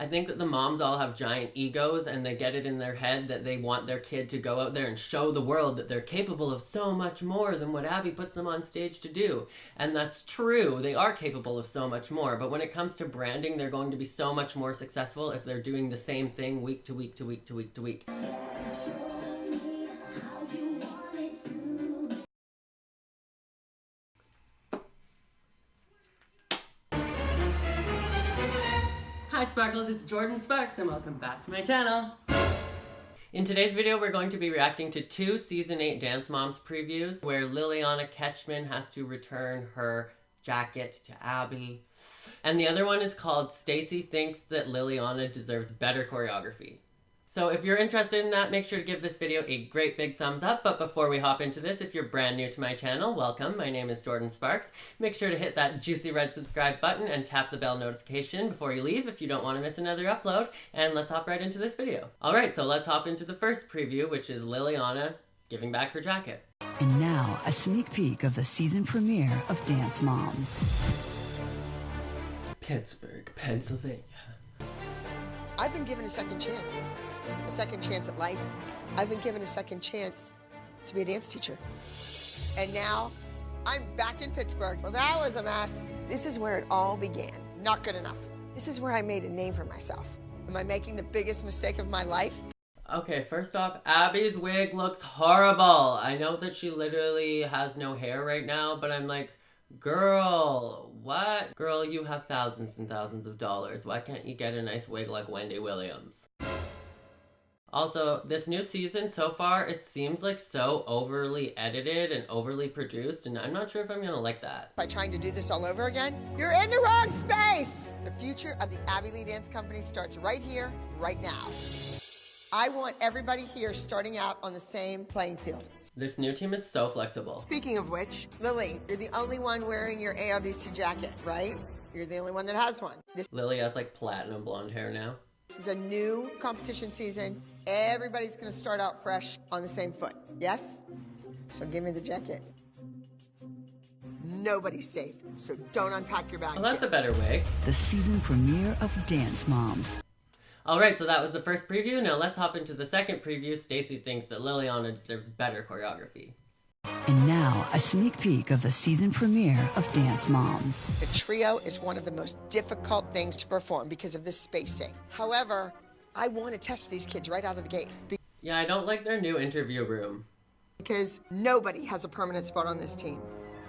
I think that the moms all have giant egos and they get it in their head that they want their kid to go out there and show the world that they're capable of so much more than what Abby puts them on stage to do. And that's true. They are capable of so much more. But when it comes to branding, they're going to be so much more successful if they're doing the same thing week to week to week to week to week. Hi Sparkles, it's Jordan Sparks and welcome back to my channel. In today's video, we're going to be reacting to two Season 8 Dance Moms previews where Lilliana Ketchman has to return her jacket to Abby. And the other one is called Stacy Thinks That Lilliana Deserves Better Choreography. So if you're interested in that, make sure to give this video a great big thumbs up. But before we hop into this, if you're brand new to my channel, welcome. My name is Jordan Sparks. Make sure to hit that juicy red subscribe button and tap the bell notification before you leave if you don't want to miss another upload. And let's hop right into this video. All right, so let's hop into the first preview, which is Lilliana giving back her jacket. And now, a sneak peek of the season premiere of Dance Moms. Pittsburgh, Pennsylvania. I've been given a second chance at life. I've been given a second chance to be a dance teacher. And now I'm back in Pittsburgh. Well, that was a mess. This is where it all began. Not good enough. This is where I made a name for myself. Am I making the biggest mistake of my life? Okay, first off, Abby's wig looks horrible. I know that she literally has no hair right now, but I'm like, girl, what? Girl, you have thousands and thousands of dollars. Why can't you get a nice wig like Wendy Williams? Also, this new season, so far, it seems like so overly edited and overly produced, and I'm not sure if I'm gonna like that. By trying to do this all over again, you're in the wrong space! The future of the Abby Lee Dance Company starts right here, right now. I want everybody here starting out on the same playing field. This new team is so flexible. Speaking of which, Lily, you're the only one wearing your ALDC jacket, right? You're the only one that has one. Lily has like platinum blonde hair now. This is a new competition season. Everybody's gonna start out fresh on the same foot, yes? So give me the jacket. Nobody's safe, so don't unpack your bag. Well, that's a better wig. The season premiere of Dance Moms. Alright, so that was the first preview. Now let's hop into the second preview. Stacy thinks that Lilliana deserves better choreography. And now, a sneak peek of the season premiere of Dance Moms. The trio is one of the most difficult things to perform because of the spacing. However, I want to test these kids right out of the gate. Yeah, I don't like their new interview room. Because nobody has a permanent spot on this team.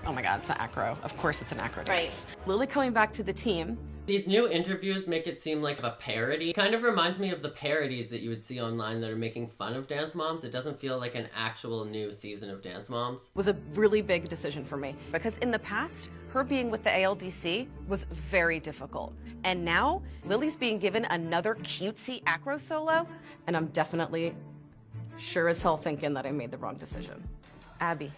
Oh my God, it's an acro. Of course it's an acro dance. Right. Lily coming back to the team. These new interviews make it seem like a parody. Kind of reminds me of the parodies that you would see online that are making fun of Dance Moms. It doesn't feel like an actual new season of Dance Moms. Was a really big decision for me because in the past, her being with the ALDC was very difficult. And now, Lily's being given another cutesy acro solo, and I'm definitely sure as hell thinking that I made the wrong decision. Abby.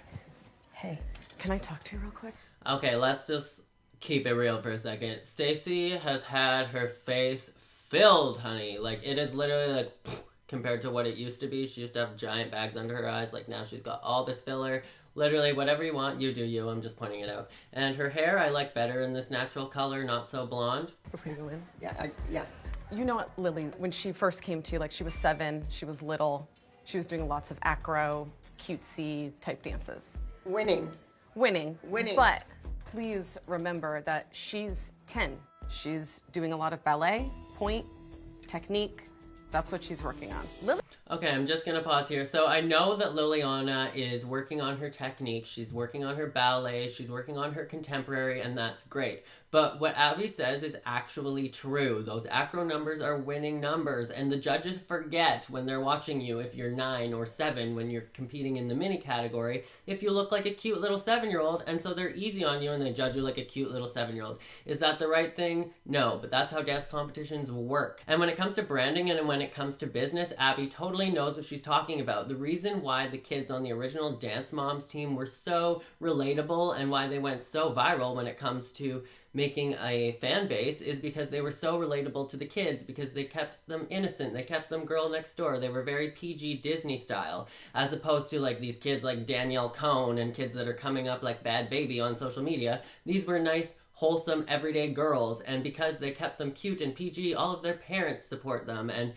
Hey. Can I talk to you real quick? Okay, let's just keep it real for a second. Stacy has had her face filled, honey. Like, it is literally like, compared to what it used to be. She used to have giant bags under her eyes. Like, now she's got all this filler. Literally, whatever you want, you do you. I'm just pointing it out. And her hair, I like better in this natural color, not so blonde. Before you go in? Yeah. You know what, Lily, when she first came to you, like, she was 7, she was little, she was doing lots of acro, cutesy type dances. Winning. But please remember that she's 10. She's doing a lot of ballet, point, technique. That's what she's working on. Lily. Okay, I'm just gonna pause here. So I know that Lilliana is working on her technique, she's working on her ballet, she's working on her contemporary, and that's great. But what Abby says is actually true. Those acro numbers are winning numbers, and the judges forget when they're watching you, if you're 9 or 7, when you're competing in the mini category, if you look like a cute little 7-year-old, and so they're easy on you and they judge you like a cute little 7-year-old. Is that the right thing? No, but that's how dance competitions work. And when it comes to branding and when it comes to business, Abby totally knows what she's talking about. The reason why the kids on the original Dance Moms team were so relatable and why they went so viral when it comes to making a fan base is because they were so relatable to the kids, because they kept them innocent, they kept them girl next door, they were very PG Disney style, as opposed to like these kids like Danielle Cohn and kids that are coming up like Bad Baby on social media. These were nice, wholesome, everyday girls. And because they kept them cute and PG, all of their parents support them. And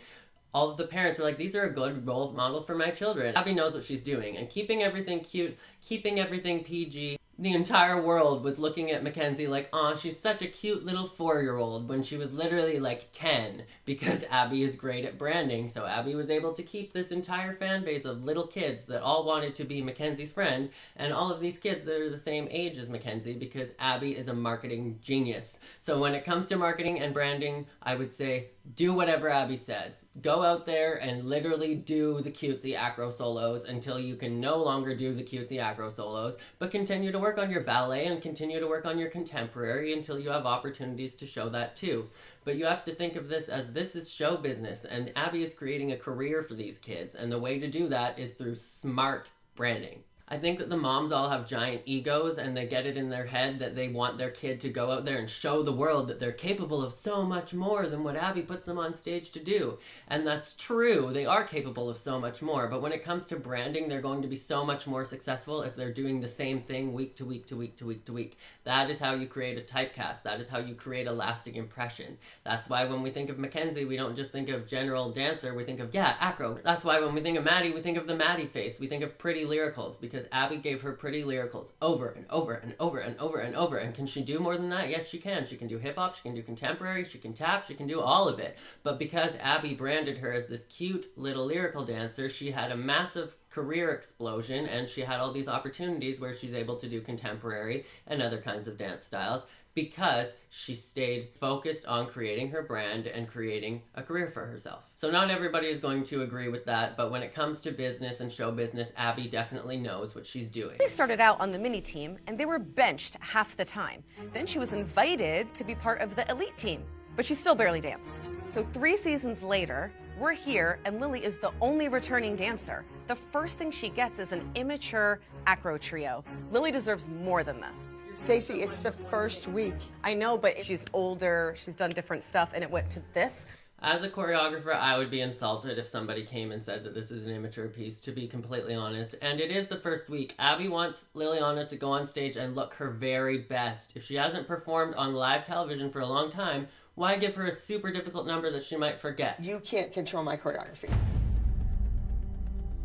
all of the parents were like, these are a good role model for my children. Abby knows what she's doing. And keeping everything cute, keeping everything PG, the entire world was looking at Mackenzie like, aw, she's such a cute little 4-year-old, when she was literally like 10, because Abby is great at branding. So Abby was able to keep this entire fan base of little kids that all wanted to be Mackenzie's friend, and all of these kids that are the same age as Mackenzie, because Abby is a marketing genius. So when it comes to marketing and branding, I would say, do whatever Abby says. Go out there and literally do the cutesy acro solos until you can no longer do the cutesy acro solos, but continue to work on your ballet and continue to work on your contemporary until you have opportunities to show that too. But you have to think of this as this is show business, and Abby is creating a career for these kids, and the way to do that is through smart branding. I think that the moms all have giant egos, and they get it in their head that they want their kid to go out there and show the world that they're capable of so much more than what Abby puts them on stage to do. And that's true. They are capable of so much more. But when it comes to branding, they're going to be so much more successful if they're doing the same thing week to week to week to week to week. That is how you create a typecast. That is how you create a lasting impression. That's why when we think of Mackenzie, we don't just think of general dancer. We think of, yeah, acro. That's why when we think of Maddie, we think of the Maddie face. We think of pretty lyricals, because Abby gave her pretty lyricals over and over and over and over and over. And can she do more than that? Yes, she can. She can do hip-hop, she can do contemporary, she can tap, she can do all of it. But because Abby branded her as this cute little lyrical dancer, she had a massive career explosion, and she had all these opportunities where she's able to do contemporary and other kinds of dance styles, because she stayed focused on creating her brand and creating a career for herself. So not everybody is going to agree with that, but when it comes to business and show business, Abby definitely knows what she's doing. They started out on the mini team, and they were benched half the time. Then she was invited to be part of the elite team, but she still barely danced. So 3 seasons later, we're here, and Lily is the only returning dancer. The first thing she gets is an immature acro trio. Lily deserves more than this. Stacy, it's the first week. I know, but she's older, she's done different stuff, and it went to this. As a choreographer, I would be insulted if somebody came and said that this is an immature piece, to be completely honest. And it is the first week. Abby wants Lilliana to go on stage and look her very best. If she hasn't performed on live television for a long time, why give her a super difficult number that she might forget? You can't control my choreography.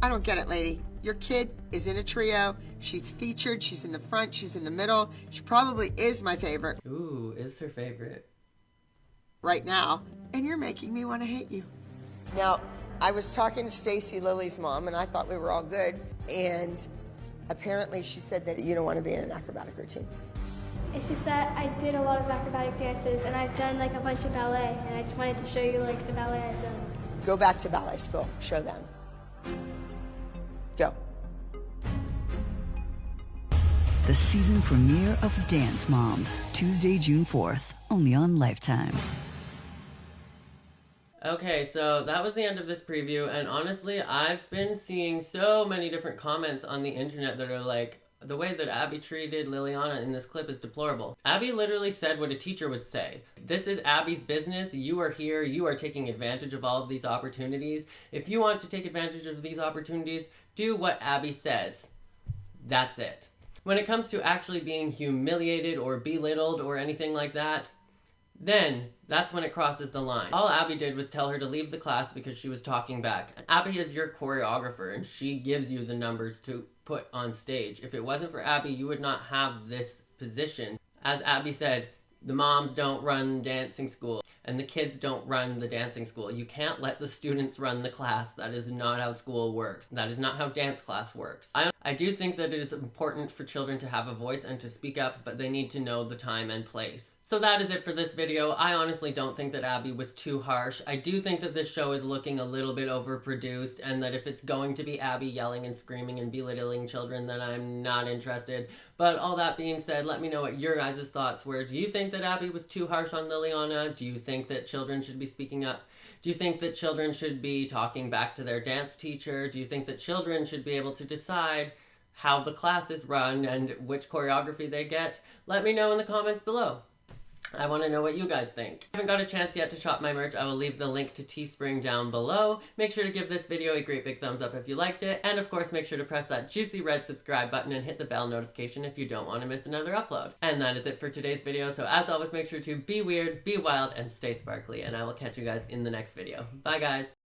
I don't get it, lady. Your kid is in a trio. She's featured. She's in the front. She's in the middle. She probably is my favorite. Ooh, is her favorite. Right now. And you're making me want to hate you. Now, I was talking to Stacy, Lily's mom, and I thought we were all good. And apparently she said that you don't want to be in an acrobatic routine. It's just that I did a lot of acrobatic dances, and I've done like a bunch of ballet, and I just wanted to show you like the ballet I've done. Go back to ballet school. Show them. Go. The season premiere of Dance Moms, Tuesday, June 4th, only on Lifetime. Okay, so that was the end of this preview, and honestly, I've been seeing so many different comments on the internet that are like, the way that Abby treated Lilliana in this clip is deplorable. Abby literally said what a teacher would say. This is Abby's business. You are here. You are taking advantage of all of these opportunities. If you want to take advantage of these opportunities, do what Abby says. That's it. When it comes to actually being humiliated or belittled or anything like that, then that's when it crosses the line. All Abby did was tell her to leave the class because she was talking back. Abby is your choreographer, and she gives you the numbers to put on stage. If it wasn't for Abby, you would not have this position. As Abby said, the moms don't run dancing school, and the kids don't run the dancing school. You can't let the students run the class. That is not how school works. That is not how dance class works. I do think that it is important for children to have a voice and to speak up, but they need to know the time and place. So that is it for this video. I honestly don't think that Abby was too harsh. I do think that this show is looking a little bit overproduced, and that if it's going to be Abby yelling and screaming and belittling children, then I'm not interested. But all that being said, let me know what your guys' thoughts were. Do you think that Abby was too harsh on Lilliana? Do you think that children should be speaking up? Do you think that children should be talking back to their dance teacher? Do you think that children should be able to decide how the class is run and which choreography they get? Let me know in the comments below. I want to know what you guys think. If you haven't got a chance yet to shop my merch, I will leave the link to Teespring down below. Make sure to give this video a great big thumbs up if you liked it, and of course make sure to press that juicy red subscribe button and hit the bell notification if you don't want to miss another upload. And that is it for today's video, so as always make sure to be weird, be wild, and stay sparkly, and I will catch you guys in the next video. Bye guys!